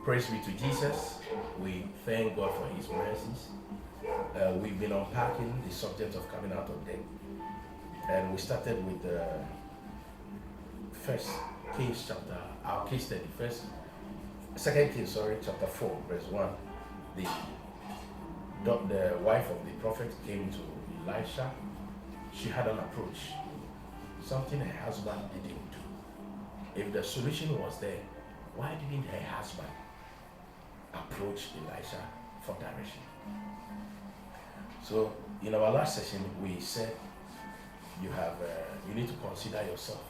Praise be to Jesus. We thank God for his mercies. We've been unpacking the subject of coming out of debt. And we started with the first Kings chapter, our case study, second Kings, chapter 4, verse 1. The wife of the prophet came to Elisha. She had an approach, something her husband didn't do. If the solution was there, why didn't her husband approach Elisha for direction? So in our last session, we said you need to consider yourself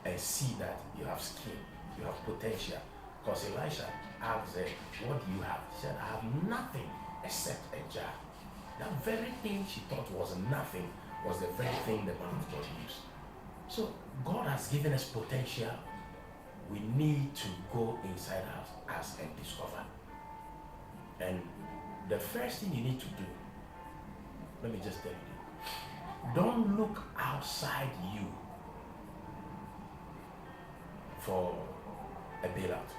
and see that you have skill, you have potential. Because Elisha asked her, what do you have? She said, I have nothing except a jar. That very thing she thought was nothing was the very thing the man of God used. So God has given us potential. We need to go inside us and discover. And the first thing you need to do, let me just tell you, don't look outside you for a bailout,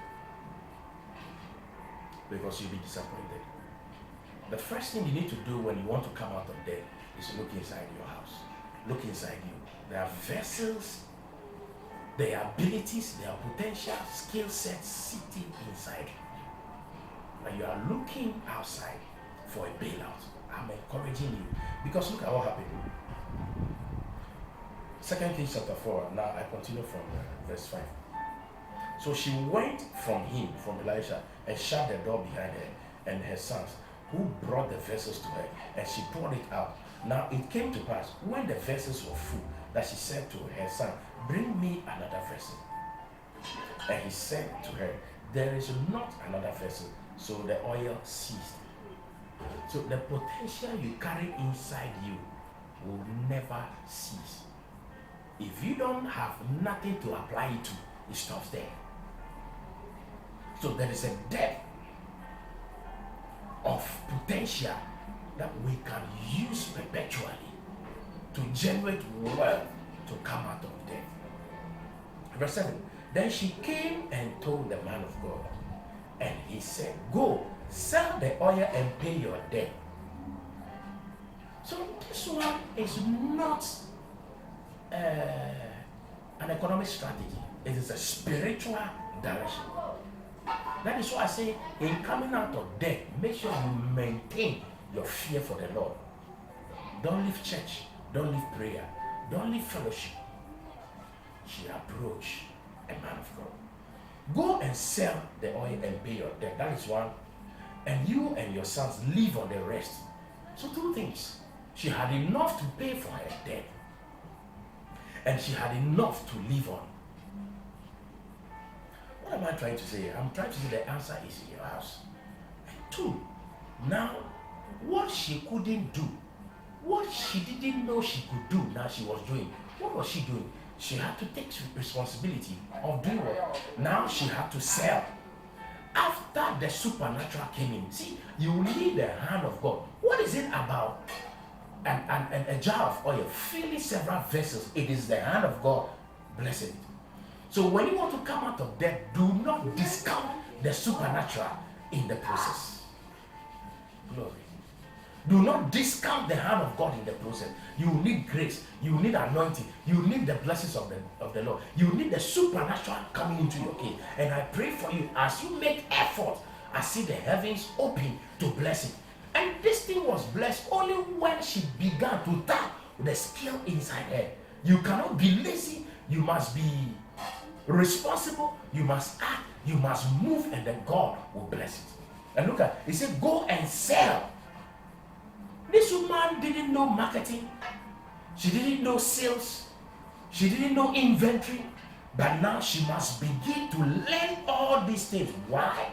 because you'll be disappointed. The first thing you need to do when you want to come out of debt is to look inside your house. Look inside you. There are vessels, there are abilities, there are potential, skill sets sitting inside you. And you are looking outside for a bailout. I'm encouraging you, because look at what happened. 2 Kings chapter 4, now I continue from verse 5. So she went from Elisha, and shut the door behind her and her sons, who brought the vessels to her, and she poured it out. Now it came to pass, when the vessels were full, that she said to her son, bring me another vessel. And he said to her, there is not another vessel. So the oil ceased. So the potential you carry inside you will never cease. If you don't have nothing to apply it to, it stops there. So there is a depth of potential that we can use perpetually to generate wealth to come out of debt. Verse 7. Then she came and told the man of God, and he said, go, sell the oil and pay your debt. So this one is not an economic strategy. It is a spiritual direction. That is why I say, in coming out of debt, make sure you maintain your fear for the Lord. Don't leave church. Don't leave prayer. Don't leave fellowship. She approached a man of God. Go and sell the oil and pay your debt. That is one. And you and your sons live on the rest. So two things. She had enough to pay for her debt, and she had enough to live on. What am I trying to say? I'm trying to say the answer is in your house. And two, now what she couldn't do, what she didn't know she could do, now she was doing. What was she doing? She had to take responsibility of doing what? Now she had to sell. After the supernatural came in, see, you need the hand of God. What is it about a jar of oil filling several vessels? It is the hand of God blessing it. So when you want to come out of debt, do not discount the supernatural in the process. Glory. Do not discount the hand of God in the process. You need grace. You need anointing. You need the blessings of the Lord. You need the supernatural coming into your case. And I pray for you, as you make effort, I see the heavens open to bless it. And this thing was blessed only when she began to tap the skill inside her. You cannot be lazy. You must be responsible. You must act. You must move, and then God will bless it. And look at, he said, go and sell. This woman didn't know marketing. She didn't know sales. She didn't know inventory. But now she must begin to learn all these things. Why?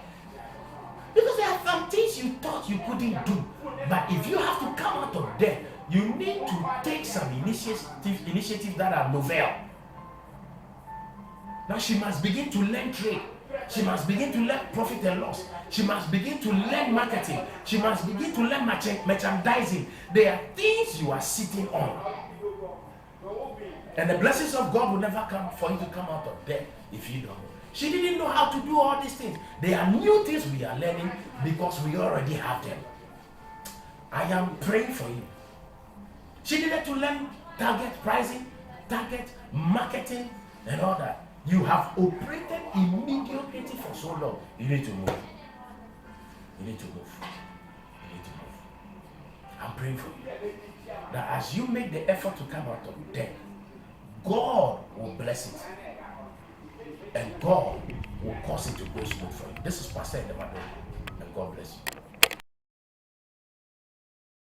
Because there are some things you thought you couldn't do. But if you have to come out of debt, you need to take some initiatives that are novel. Now she must begin to learn trade. She must begin to learn profit and loss. She must begin to learn marketing. She must begin to learn merchandising. There are things you are sitting on. And the blessings of God will never come for you to come out of debt if you don't. She didn't know how to do all these things. There are new things we are learning because we already have them. I am praying for you. She needed to learn target pricing, target marketing, and all that. You have operated in mediocrity for so long. You need to move. You need to move. You need to move. I'm praying for you. That as you make the effort to come out of debt, God will bless it. And God will cause it to go smooth for you. This is Pastor Edemado. And God bless you.